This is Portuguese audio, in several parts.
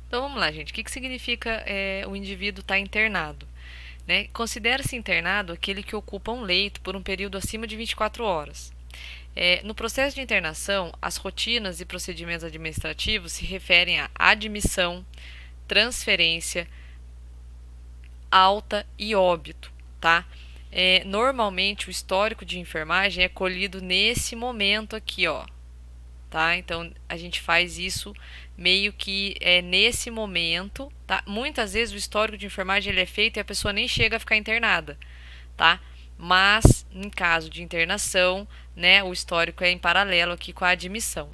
Então vamos lá, gente. O que significa o indivíduo estar internado? Né? Considera-se internado aquele que ocupa um leito por um período acima de 24 horas. No processo de internação, as rotinas e procedimentos administrativos se referem à admissão, transferência, alta e óbito, tá? Normalmente o histórico de enfermagem é colhido nesse momento aqui, ó, tá? Então a gente faz isso meio que nesse momento, tá? Muitas vezes o histórico de enfermagem ele é feito e a pessoa nem chega a ficar internada, tá? Mas em caso de internação, né, o histórico é em paralelo aqui com a admissão.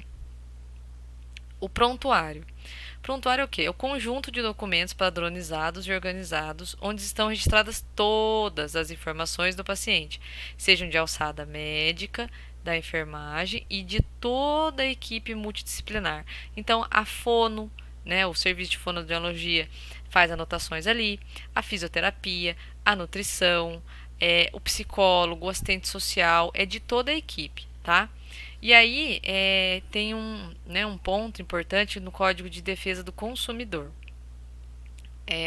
O prontuário. Prontuário é o quê? É o conjunto de documentos padronizados e organizados onde estão registradas todas as informações do paciente, sejam de alçada médica, da enfermagem e de toda a equipe multidisciplinar. Então, a fono, né, o serviço de fonoaudiologia faz anotações ali, a fisioterapia, a nutrição, o psicólogo, o assistente social, é de toda a equipe, tá? E aí tem um ponto importante no Código de Defesa do Consumidor.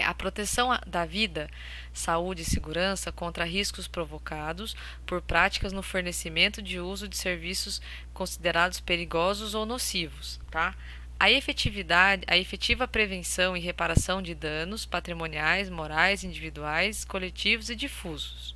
A proteção da vida, saúde e segurança contra riscos provocados por práticas no fornecimento de uso de serviços considerados perigosos ou nocivos, tá? A efetiva prevenção e reparação de danos patrimoniais, morais, individuais, coletivos e difusos.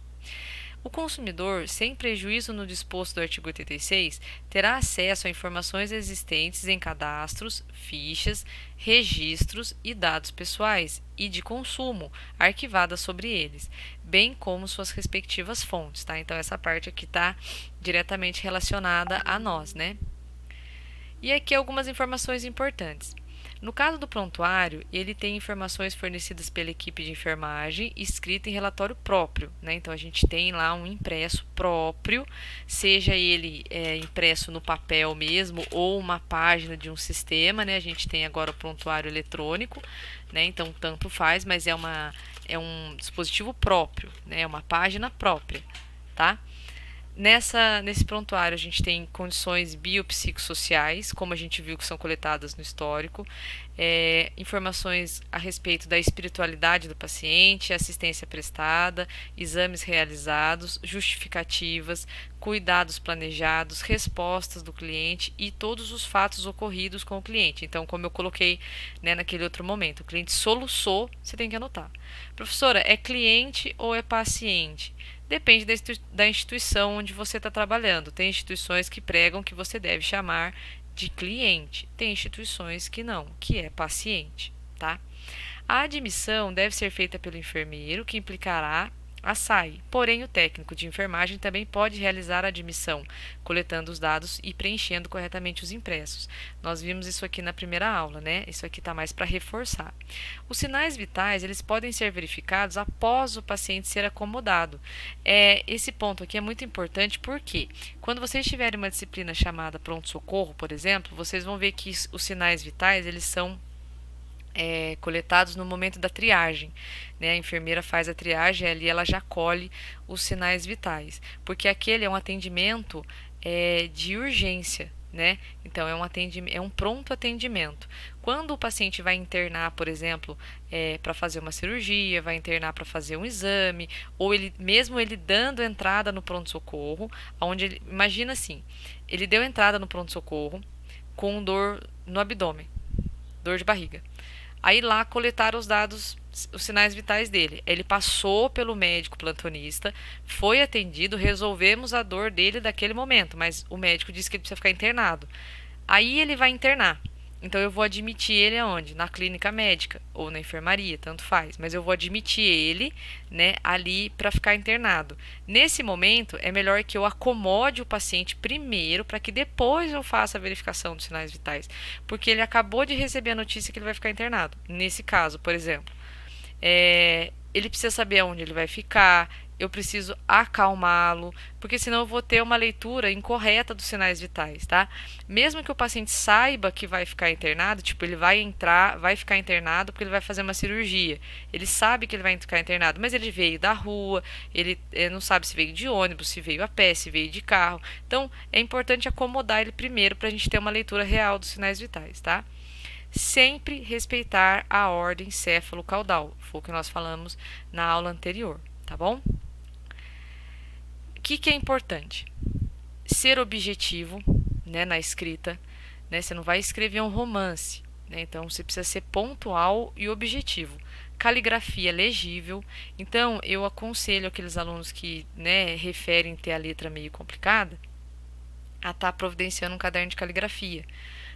O consumidor, sem prejuízo no disposto do artigo 86, terá acesso a informações existentes em cadastros, fichas, registros e dados pessoais e de consumo arquivadas sobre eles, bem como suas respectivas fontes, tá? Então essa parte aqui está diretamente relacionada a nós, né? E aqui algumas informações importantes. No caso do prontuário, ele tem informações fornecidas pela equipe de enfermagem, escrita em relatório próprio, né? Então a gente tem lá um impresso próprio, seja ele impresso no papel mesmo ou uma página de um sistema, né? A gente tem agora o prontuário eletrônico, né? Então tanto faz, mas é um dispositivo próprio, né? É uma página própria, tá? Nesse prontuário, a gente tem condições biopsicossociais, como a gente viu que são coletadas no histórico, informações a respeito da espiritualidade do paciente, assistência prestada, exames realizados, justificativas, cuidados planejados, respostas do cliente e todos os fatos ocorridos com o cliente. Então, como eu coloquei, né, naquele outro momento, o cliente soluçou, você tem que anotar. Professora, é cliente ou é paciente? Depende da instituição onde você está trabalhando. Tem instituições que pregam que você deve chamar de cliente. Tem instituições que não, que é paciente, tá? A admissão deve ser feita pelo enfermeiro, que implicará a SAI. Porém, o técnico de enfermagem também pode realizar a admissão, coletando os dados e preenchendo corretamente os impressos. Nós vimos isso aqui na primeira aula, né? Isso aqui está mais para reforçar. Os sinais vitais, eles podem ser verificados após o paciente ser acomodado. Esse ponto aqui é muito importante porque quando vocês tiverem uma disciplina chamada pronto-socorro, por exemplo, vocês vão ver que os sinais vitais, eles são coletados no momento da triagem, né? A enfermeira faz a triagem e ali ela já colhe os sinais vitais, porque aquele é um atendimento de urgência, né? Então é um pronto atendimento. Quando o paciente vai internar, por exemplo, para fazer uma cirurgia, vai internar para fazer um exame, ou mesmo ele dando entrada no pronto-socorro, onde imagina assim, ele deu entrada no pronto-socorro com dor no abdômen, dor de barriga. Aí lá coletaram os dados, os sinais vitais dele. Ele passou pelo médico plantonista, foi atendido, resolvemos a dor dele daquele momento, mas o médico disse que ele precisa ficar internado. Aí ele vai internar. Então eu vou admitir ele aonde? Na clínica médica ou na enfermaria, tanto faz. Mas eu vou admitir ele, né, ali para ficar internado. Nesse momento é melhor que eu acomode o paciente primeiro para que depois eu faça a verificação dos sinais vitais, porque ele acabou de receber a notícia que ele vai ficar internado. Nesse caso, por exemplo, ele precisa saber onde ele vai ficar, eu preciso acalmá-lo, porque senão eu vou ter uma leitura incorreta dos sinais vitais, tá? Mesmo que o paciente saiba que vai ficar internado, tipo, ele vai entrar, vai ficar internado porque ele vai fazer uma cirurgia. Ele sabe que ele vai ficar internado, mas ele veio da rua, ele não sabe se veio de ônibus, se veio a pé, se veio de carro. Então, é importante acomodar ele primeiro para a gente ter uma leitura real dos sinais vitais, tá? sempre respeitar a ordem céfalo-caudal. Foi o que nós falamos na aula anterior, tá bom? O que é importante? Ser objetivo, né, na escrita, né? Você não vai escrever um romance, né? Então você precisa ser pontual e objetivo. Caligrafia legível. Então eu aconselho aqueles alunos que, né, referem ter a letra meio complicada a estar providenciando um caderno de caligrafia,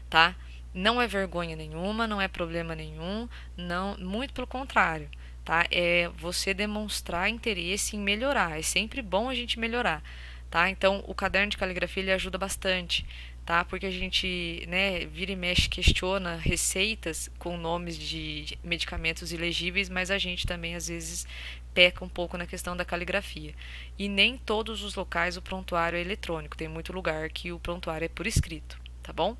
tá? Não é vergonha nenhuma, não é problema nenhum, não, muito pelo contrário, tá? É você demonstrar interesse em melhorar. É sempre bom a gente melhorar, tá? Então, o caderno de caligrafia ele ajuda bastante, tá? Porque a gente, né, vira e mexe questiona receitas com nomes de medicamentos ilegíveis, mas a gente também às vezes peca um pouco na questão da caligrafia. E nem todos os locais o prontuário é eletrônico, tem muito lugar que o prontuário é por escrito, tá bom?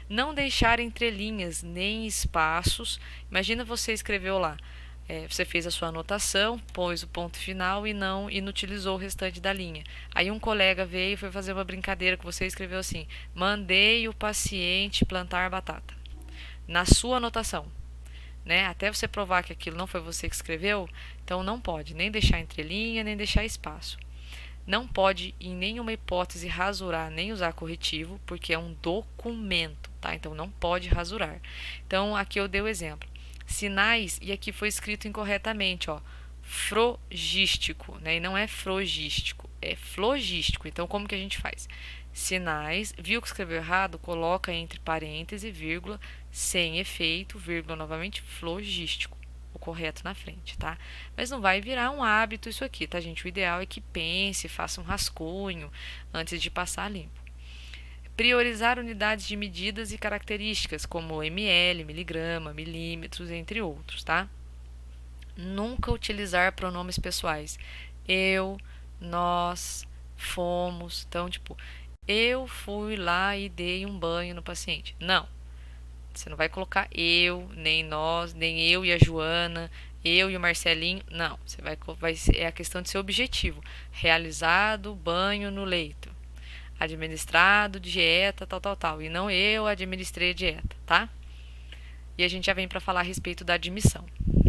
Não deixar entrelinhas nem espaços. Imagina você escreveu lá, você fez a sua anotação, pôs o ponto final e não inutilizou o restante da linha. Aí um colega veio e foi fazer uma brincadeira que você escreveu assim: mandei o paciente plantar batata. Na sua anotação, né? Até você provar que aquilo não foi você que escreveu, então não pode nem deixar entrelinha, nem deixar espaço. Não pode, em nenhuma hipótese, rasurar nem usar corretivo, porque é um documento, tá? Então não pode rasurar. Então aqui eu dei o exemplo. Sinais, e aqui foi escrito incorretamente, ó. Frogístico, né? E não é frogístico, é flogístico. Então como que a gente faz? Sinais, viu que escreveu errado? Coloca entre parênteses, vírgula, sem efeito, vírgula novamente, flogístico o correto na frente, tá? Mas não vai virar um hábito isso aqui, tá, gente? O ideal é que pense, faça um rascunho antes de passar limpo. Priorizar unidades de medidas e características, como ml, miligrama, milímetros, entre outros, tá? Nunca utilizar pronomes pessoais. Eu, nós, fomos. Então, tipo, eu fui lá e dei um banho no paciente. Não. Você não vai colocar eu, nem nós, nem eu e a Joana, eu e o Marcelinho. Não, você vai é a questão de ser objetivo. Realizado banho no leito. Administrado dieta, tal, tal, tal. E não eu administrei a dieta, tá? E a gente já vem para falar a respeito da admissão.